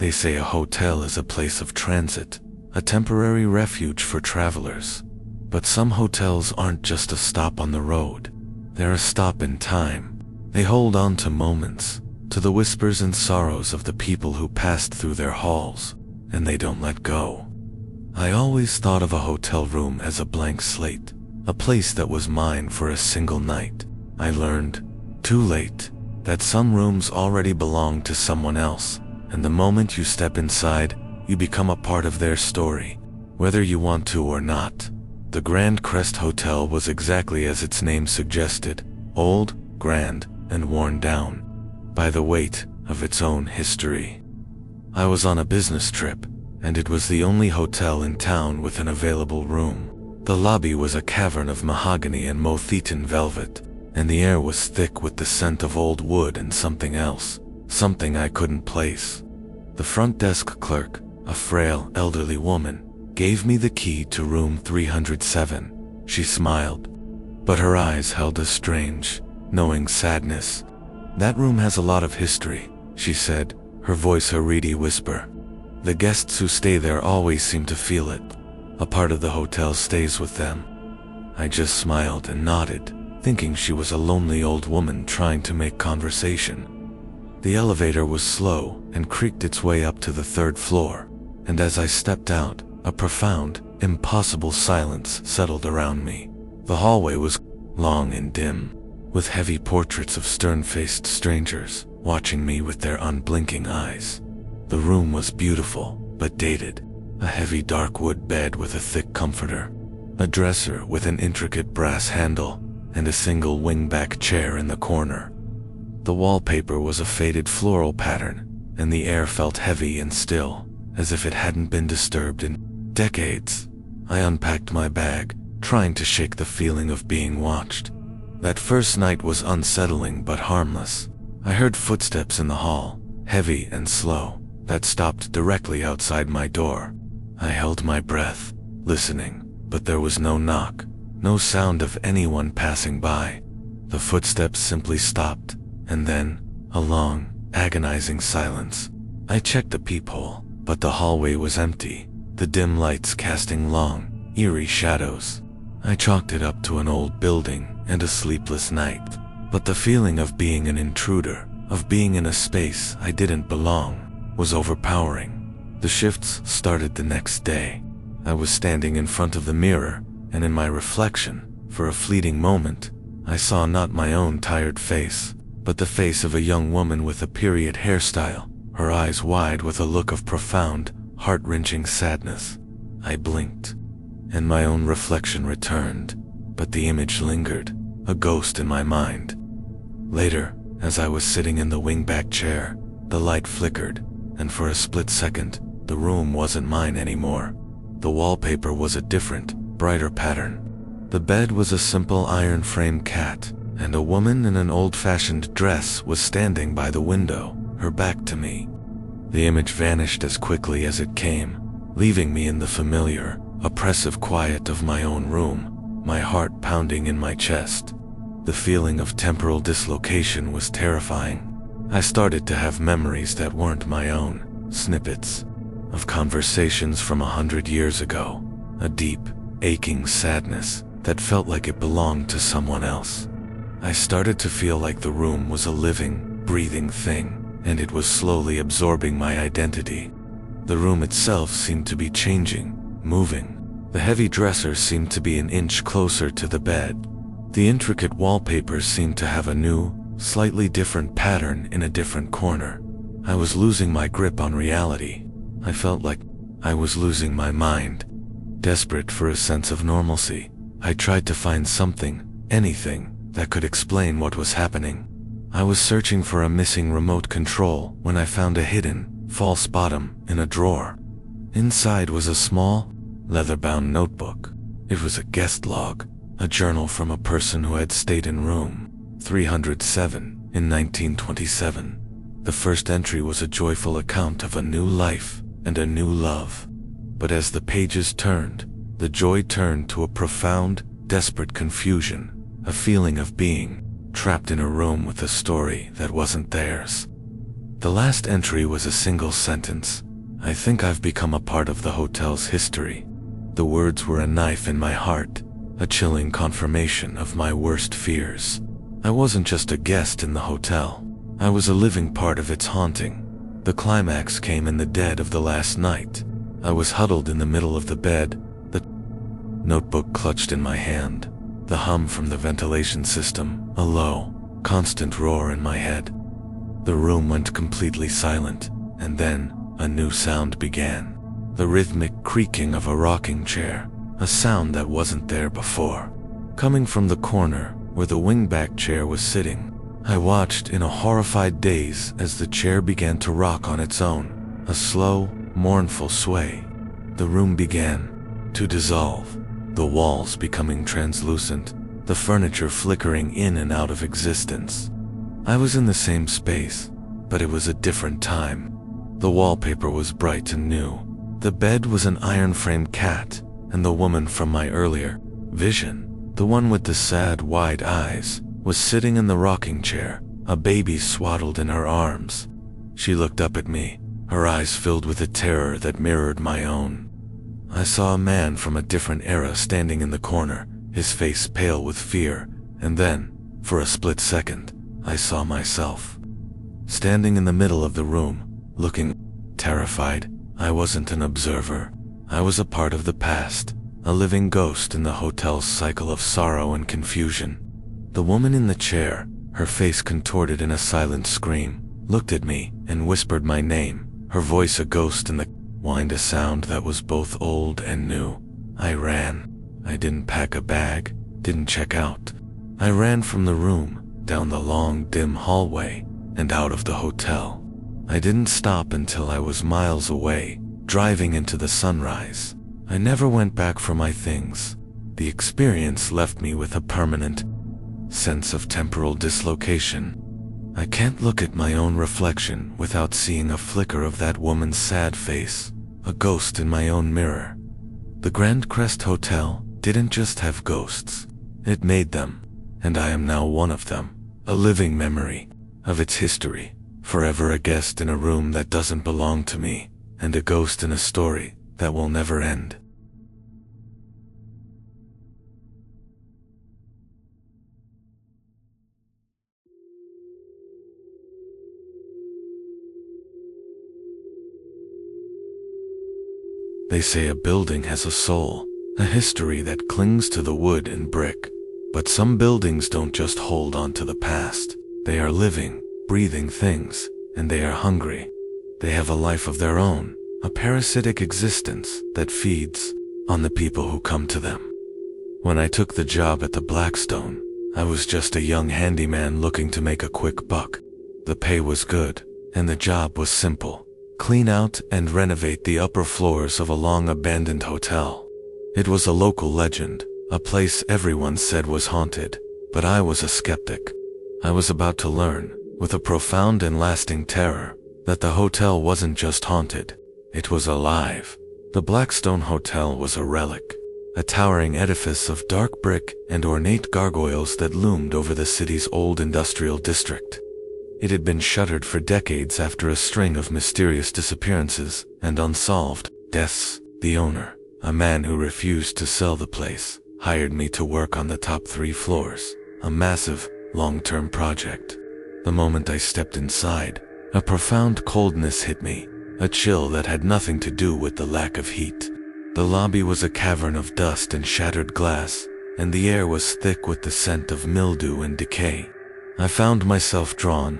They say a hotel is a place of transit, a temporary refuge for travelers. But some hotels aren't just a stop on the road. They're a stop in time. They hold on to moments, to the whispers and sorrows of the people who passed through their halls, and they don't let go. I always thought of a hotel room as a blank slate, a place that was mine for a single night. I learned, too late, that some rooms already belong to someone else, and the moment you step inside, you become a part of their story, whether you want to or not. The Grand Crest Hotel was exactly as its name suggested, old, grand, and worn down by the weight of its own history. I was on a business trip, and it was the only hotel in town with an available room. The lobby was a cavern of mahogany and Mothetan velvet, and the air was thick with the scent of old wood and something else, something I couldn't place. The front desk clerk, a frail, elderly woman, gave me the key to room 307. She smiled, but her eyes held a strange, knowing sadness. "That room has a lot of history," she said, her voice a reedy whisper. "The guests who stay there always seem to feel it. A part of the hotel stays with them." I just smiled and nodded, thinking she was a lonely old woman trying to make conversation. The elevator was slow and creaked its way up to the 3rd floor, and as I stepped out, a profound, impossible silence settled around me. The hallway was long and dim, with heavy portraits of stern-faced strangers watching me with their unblinking eyes. The room was beautiful, but dated. A heavy dark wood bed with a thick comforter, a dresser with an intricate brass handle, and a single wingback chair in the corner. The wallpaper was a faded floral pattern, and the air felt heavy and still, as if it hadn't been disturbed in decades. I unpacked my bag, trying to shake the feeling of being watched. That first night was unsettling but harmless. I heard footsteps in the hall, heavy and slow, that stopped directly outside my door. I held my breath, listening, but there was no knock, no sound of anyone passing by. The footsteps simply stopped, and then, a long, agonizing silence. I checked the peephole, but the hallway was empty, the dim lights casting long, eerie shadows. I chalked it up to an old building and a sleepless night, but the feeling of being an intruder, of being in a space I didn't belong, was overpowering. The shifts started the next day. I was standing in front of the mirror, and in my reflection, for a fleeting moment, I saw not my own tired face, but the face of a young woman with a period hairstyle, her eyes wide with a look of profound, heart-wrenching sadness. I blinked, and my own reflection returned, but the image lingered, a ghost in my mind. Later, as I was sitting in the wingback chair, the light flickered, and for a split second, the room wasn't mine anymore. The wallpaper was a different, brighter pattern. The bed was a simple iron-frame cat, and a woman in an old-fashioned dress was standing by the window, her back to me. The image vanished as quickly as it came, leaving me in the familiar, oppressive quiet of my own room, my heart pounding in my chest. The feeling of temporal dislocation was terrifying. I started to have memories that weren't my own, snippets of conversations from 100 years ago, a deep, aching sadness that felt like it belonged to someone else. I started to feel like the room was a living, breathing thing, and it was slowly absorbing my identity. The room itself seemed to be changing, moving. The heavy dresser seemed to be an inch closer to the bed. The intricate wallpaper seemed to have a new, slightly different pattern in a different corner. I was losing my grip on reality. I felt like I was losing my mind. Desperate for a sense of normalcy, I tried to find something, anything, that could explain what was happening. I was searching for a missing remote control when I found a hidden, false bottom in a drawer. Inside was a small, leather-bound notebook. It was a guest log, a journal from a person who had stayed in room 307 in 1927. The first entry was a joyful account of a new life and a new love. But as the pages turned, the joy turned to a profound, desperate confusion, a feeling of being trapped in a room with a story that wasn't theirs. The last entry was a single sentence. "I think I've become a part of the hotel's history." The words were a knife in my heart, a chilling confirmation of my worst fears. I wasn't just a guest in the hotel. I was a living part of its haunting. The climax came in the dead of the last night. I was huddled in the middle of the bed, the notebook clutched in my hand, the hum from the ventilation system, a low, constant roar in my head. The room went completely silent, and then a new sound began. The rhythmic creaking of a rocking chair, a sound that wasn't there before. Coming from the corner where the wingback chair was sitting, I watched in a horrified daze as the chair began to rock on its own, a slow, mournful sway. The room began to dissolve, the walls becoming translucent, the furniture flickering in and out of existence. I was in the same space, but it was a different time. The wallpaper was bright and new. The bed was an iron-framed cat, and the woman from my earlier vision, the one with the sad, wide eyes, was sitting in the rocking chair, a baby swaddled in her arms. She looked up at me, her eyes filled with a terror that mirrored my own. I saw a man from a different era standing in the corner, his face pale with fear, and then, for a split second, I saw myself. Standing in the middle of the room, looking terrified. I wasn't an observer. I was a part of the past, a living ghost in the hotel's cycle of sorrow and confusion. The woman in the chair, her face contorted in a silent scream, looked at me and whispered my name, her voice a ghost in the wind, a sound that was both old and new. I ran. I didn't pack a bag, didn't check out. I ran from the room, down the long, dim hallway, and out of the hotel. I didn't stop until I was miles away, driving into the sunrise. I never went back for my things. The experience left me with a permanent sense of temporal dislocation. I can't look at my own reflection without seeing a flicker of that woman's sad face, a ghost in my own mirror. The Grand Crest Hotel didn't just have ghosts, it made them, and I am now one of them, a living memory of its history, forever a guest in a room that doesn't belong to me, and a ghost in a story that will never end. They say a building has a soul, a history that clings to the wood and brick. But some buildings don't just hold on to the past. They are living, breathing things, and they are hungry. They have a life of their own, a parasitic existence that feeds on the people who come to them. When I took the job at the Blackstone, I was just a young handyman looking to make a quick buck. The pay was good, and the job was simple. Clean out and renovate the upper floors of a long-abandoned hotel. It was a local legend, a place everyone said was haunted, but I was a skeptic. I was about to learn, with a profound and lasting terror, that the hotel wasn't just haunted, it was alive. The Blackstone Hotel was a relic, a towering edifice of dark brick and ornate gargoyles that loomed over the city's old industrial district. It had been shuttered for decades after a string of mysterious disappearances and unsolved deaths. The owner, a man who refused to sell the place, hired me to work on the top 3 floors, a massive, long-term project. The moment I stepped inside, a profound coldness hit me, a chill that had nothing to do with the lack of heat. The lobby was a cavern of dust and shattered glass, and the air was thick with the scent of mildew and decay. I found myself drawn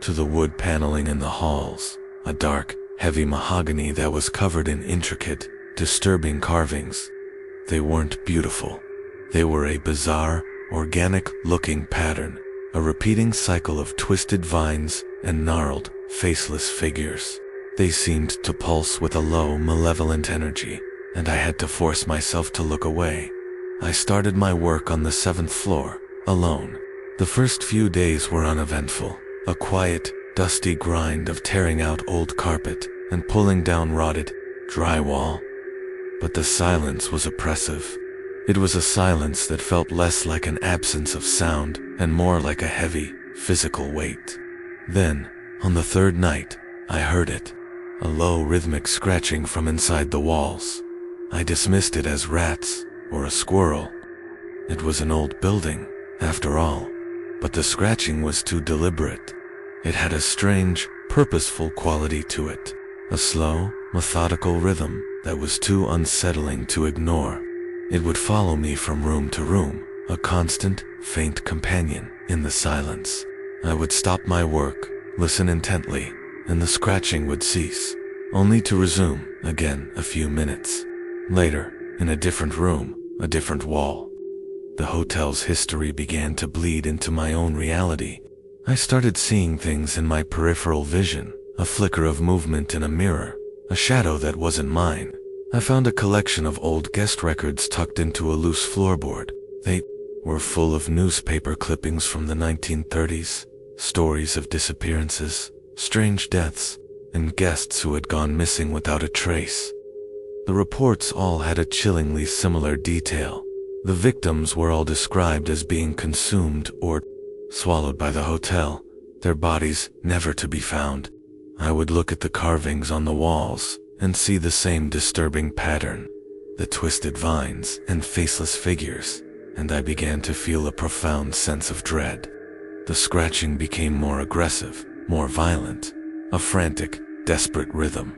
to the wood paneling in the halls, a dark, heavy mahogany that was covered in intricate, disturbing carvings. They weren't beautiful. They were a bizarre, organic-looking pattern, a repeating cycle of twisted vines and gnarled, faceless figures. They seemed to pulse with a low, malevolent energy, and I had to force myself to look away. I started my work on the 7th floor, alone. The first few days were uneventful, a quiet, dusty grind of tearing out old carpet and pulling down rotted drywall. But the silence was oppressive. It was a silence that felt less like an absence of sound and more like a heavy, physical weight. Then, On the third night, I heard it, a low rhythmic scratching from inside the walls. I dismissed it as rats or a squirrel. It was an old building, after all, but the scratching was too deliberate. It had a strange, purposeful quality to it, a slow, methodical rhythm that was too unsettling to ignore. It would follow me from room to room, a constant, faint companion in the silence. I would stop my work, listen intently, and the scratching would cease, only to resume again a few minutes later, in a different room, a different wall. The hotel's history began to bleed into my own reality. I started seeing things in my peripheral vision, a flicker of movement in a mirror, a shadow that wasn't mine. I found a collection of old guest records tucked into a loose floorboard. They were full of newspaper clippings from the 1930s, stories of disappearances, strange deaths, and guests who had gone missing without a trace. The reports all had a chillingly similar detail. The victims were all described as being consumed or swallowed by the hotel, their bodies never to be found. I would look at the carvings on the walls and see the same disturbing pattern, the twisted vines and faceless figures, and I began to feel a profound sense of dread. The scratching became more aggressive, more violent, a frantic, desperate rhythm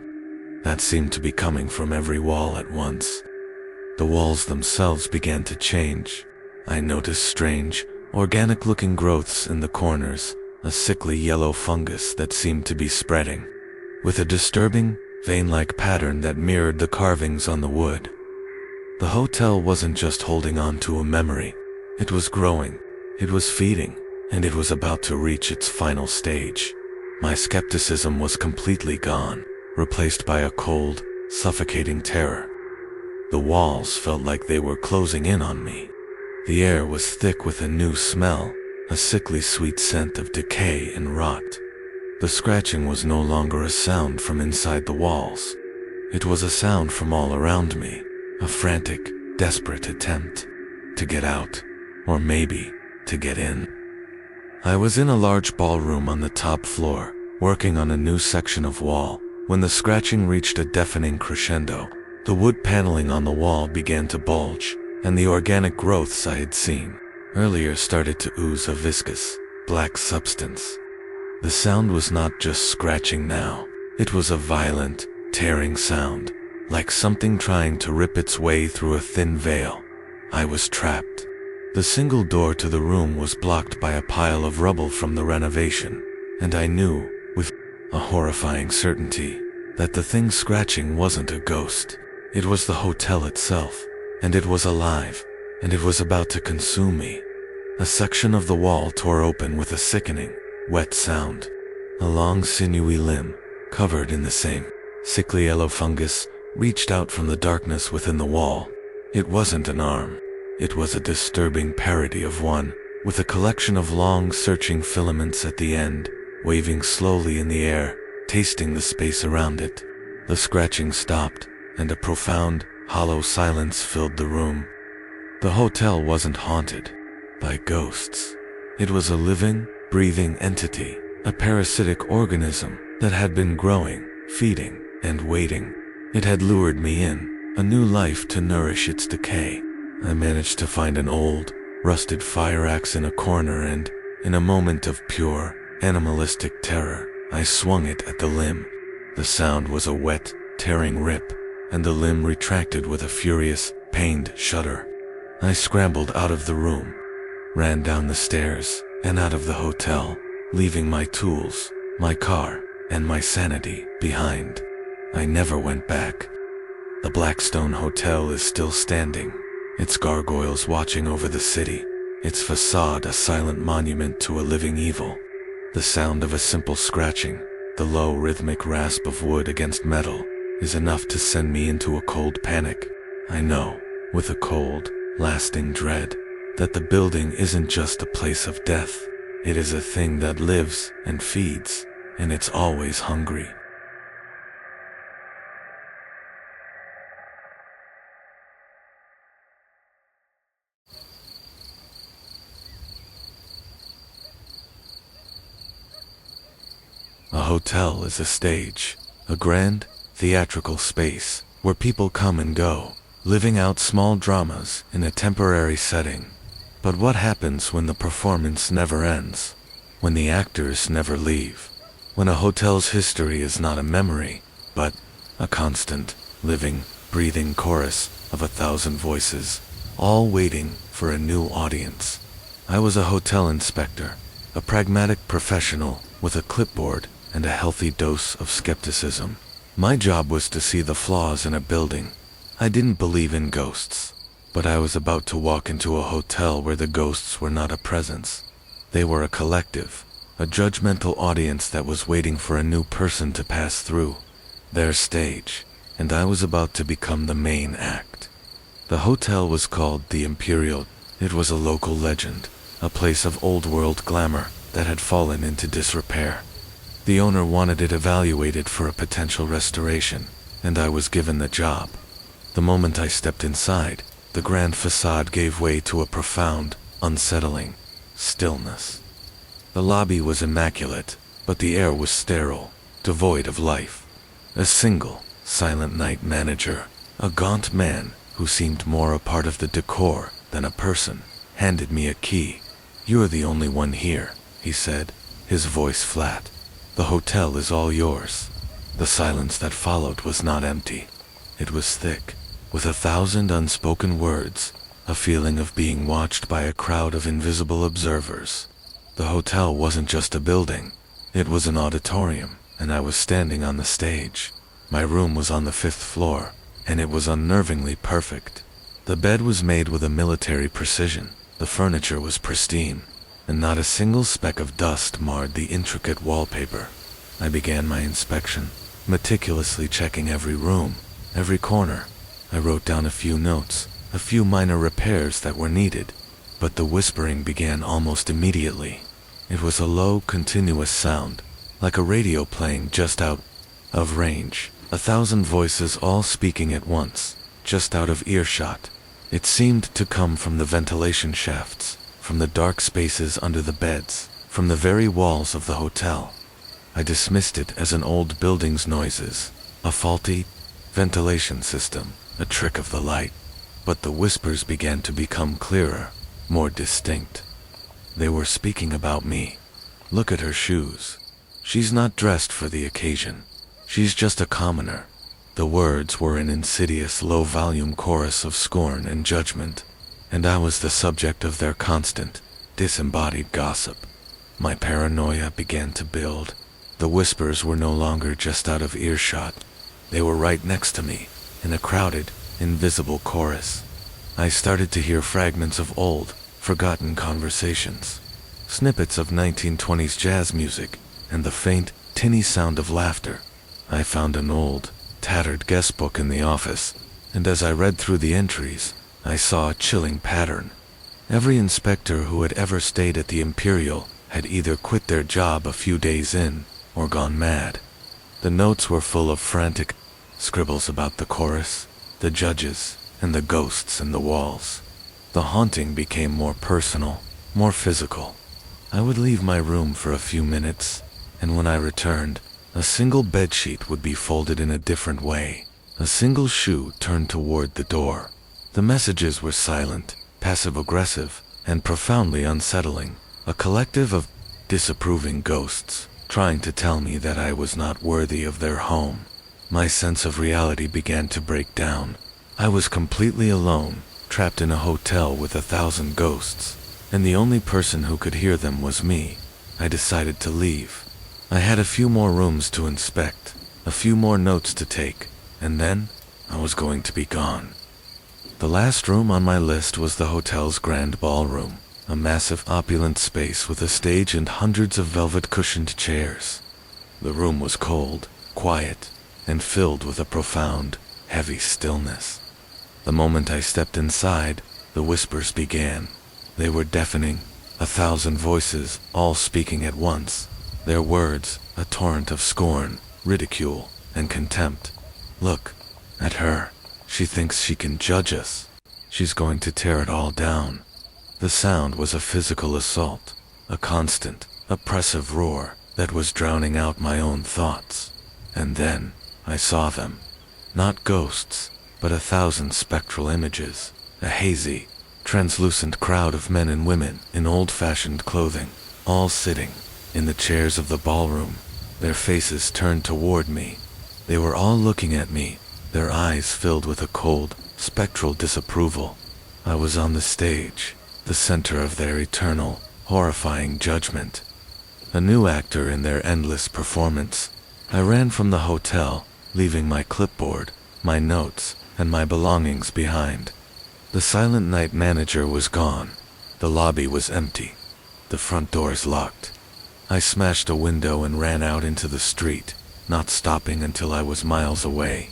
that seemed to be coming from every wall at once. The walls themselves began to change. I noticed strange, organic-looking growths in the corners, a sickly yellow fungus that seemed to be spreading, with a disturbing, vein-like pattern that mirrored the carvings on the wood. The hotel wasn't just holding on to a memory. It was growing, it was feeding, and it was about to reach its final stage. My skepticism was completely gone, replaced by a cold, suffocating terror. The walls felt like they were closing in on me. The air was thick with a new smell, a sickly sweet scent of decay and rot. The scratching was no longer a sound from inside the walls. It was a sound from all around me, a frantic, desperate attempt to get out, or maybe to get in. I was in a large ballroom on the top floor, working on a new section of wall, when the scratching reached a deafening crescendo. The wood paneling on the wall began to bulge, and the organic growths I had seen earlier started to ooze a viscous, black substance. The sound was not just scratching now. It was a violent, tearing sound, like something trying to rip its way through a thin veil. I was trapped. The single door to the room was blocked by a pile of rubble from the renovation, and I knew, with a horrifying certainty, that the thing scratching wasn't a ghost. It was the hotel itself, and it was alive, and it was about to consume me. A section of the wall tore open with a sickening, wet sound. A long sinewy limb, covered in the same sickly yellow fungus, reached out from the darkness within the wall. It wasn't an arm. It was a disturbing parody of one, with a collection of long, searching filaments at the end, waving slowly in the air, tasting the space around it. The scratching stopped, and a profound, hollow silence filled the room. The hotel wasn't haunted by ghosts. It was a living, breathing entity, a parasitic organism that had been growing, feeding, and waiting. It had lured me in, a new life to nourish its decay. I managed to find an old, rusted fire axe in a corner and, in a moment of pure, animalistic terror, I swung it at the limb. The sound was a wet, tearing rip, and the limb retracted with a furious, pained shudder. I scrambled out of the room, ran down the stairs, and out of the hotel, leaving my tools, my car, and my sanity behind. I never went back. The Blackstone Hotel is still standing, its gargoyles watching over the city, its facade a silent monument to a living evil. The sound of a simple scratching, the low rhythmic rasp of wood against metal, is enough to send me into a cold panic. I know, with a cold, lasting dread, that the building isn't just a place of death. It is a thing that lives and feeds, and it's always hungry. A hotel is a stage, a grand, theatrical space where people come and go, living out small dramas in a temporary setting. But what happens when the performance never ends? When the actors never leave? When a hotel's history is not a memory, but a constant, living, breathing chorus of 1,000 voices, all waiting for a new audience? I was a hotel inspector, a pragmatic professional with a clipboard and a healthy dose of skepticism. My job was to see the flaws in a building. I didn't believe in ghosts, but I was about to walk into a hotel where the ghosts were not a presence. They were a collective, a judgmental audience that was waiting for a new person to pass through their stage, and I was about to become the main act. The hotel was called the Imperial. It was a local legend, a place of old-world glamour that had fallen into disrepair. The owner wanted it evaluated for a potential restoration, and I was given the job. The moment I stepped inside, the grand facade gave way to a profound, unsettling stillness. The lobby was immaculate, but the air was sterile, devoid of life. A single, silent night manager, a gaunt man who seemed more a part of the decor than a person, handed me a key. "You're the only one here," he said, his voice flat. "The hotel is all yours." The silence that followed was not empty. It was thick, with 1,000 unspoken words, a feeling of being watched by a crowd of invisible observers. The hotel wasn't just a building. It was an auditorium, and I was standing on the stage. My room was on the 5th floor, and it was unnervingly perfect. The bed was made with a military precision, the furniture was pristine, and not a single speck of dust marred the intricate wallpaper. I began my inspection, meticulously checking every room, every corner. I wrote down a few notes, a few minor repairs that were needed, but the whispering began almost immediately. It was a low, continuous sound, like a radio playing just out of range, 1,000 voices all speaking at once, just out of earshot. It seemed to come from the ventilation shafts, from the dark spaces under the beds, from the very walls of the hotel. I dismissed it as an old building's noises, a faulty ventilation system, a trick of the light. But the whispers began to become clearer, more distinct. They were speaking about me. "Look at her shoes. She's not dressed for the occasion. She's just a commoner." The words were an insidious low-volume chorus of scorn and judgment, and I was the subject of their constant, disembodied gossip. My paranoia began to build. The whispers were no longer just out of earshot. They were right next to me, in a crowded, invisible chorus. I started to hear fragments of old, forgotten conversations, snippets of 1920s jazz music, and the faint, tinny sound of laughter. I found an old, tattered guest book in the office, and as I read through the entries, I saw a chilling pattern. Every inspector who had ever stayed at the Imperial had either quit their job a few days in, or gone mad. The notes were full of frantic scribbles about the chorus, the judges, and the ghosts in the walls. The haunting became more personal, more physical. I would leave my room for a few minutes, and when I returned, a single bedsheet would be folded in a different way, a single shoe turned toward the door. The messages were silent, passive-aggressive, and profoundly unsettling, a collective of disapproving ghosts, trying to tell me that I was not worthy of their home. My sense of reality began to break down. I was completely alone, trapped in a hotel with 1,000 ghosts, and the only person who could hear them was me. I decided to leave. I had a few more rooms to inspect, a few more notes to take, and then I was going to be gone. The last room on my list was the hotel's grand ballroom, a massive opulent space with a stage and hundreds of velvet-cushioned chairs. The room was cold, quiet, and filled with a profound, heavy stillness. The moment I stepped inside, the whispers began. They were deafening, 1,000 voices, all speaking at once. Their words, a torrent of scorn, ridicule, and contempt. "Look at her. She thinks she can judge us. She's going to tear it all down." The sound was a physical assault, a constant, oppressive roar, that was drowning out my own thoughts. And then, I saw them. Not ghosts, but 1,000 spectral images, a hazy, translucent crowd of men and women in old-fashioned clothing, all sitting in the chairs of the ballroom, their faces turned toward me. They were all looking at me, their eyes filled with a cold, spectral disapproval. I was on the stage, the center of their eternal, horrifying judgment. A new actor in their endless performance. I ran from the hotel, leaving my clipboard, my notes, and my belongings behind. The silent night manager was gone. The lobby was empty. The front doors locked. I smashed a window and ran out into the street, not stopping until I was miles away.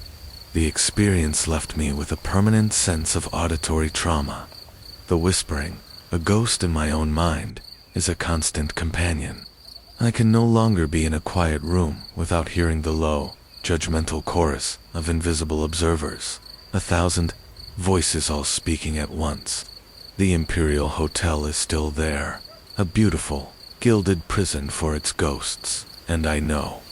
The experience left me with a permanent sense of auditory trauma. The whispering, a ghost in my own mind, is a constant companion. I can no longer be in a quiet room without hearing the low, judgmental chorus of invisible observers, 1,000 voices all speaking at once. The Imperial Hotel is still there, a beautiful, gilded prison for its ghosts, and I know,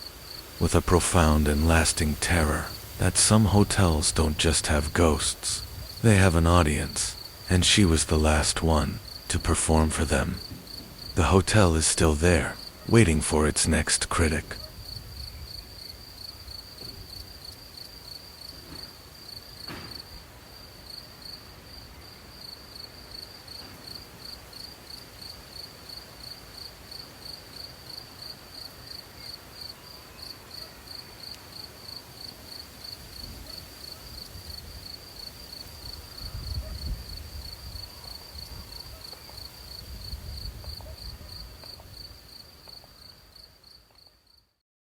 with a profound and lasting terror, that some hotels don't just have ghosts, they have an audience, and she was the last one to perform for them. The hotel is still there, waiting for its next critic.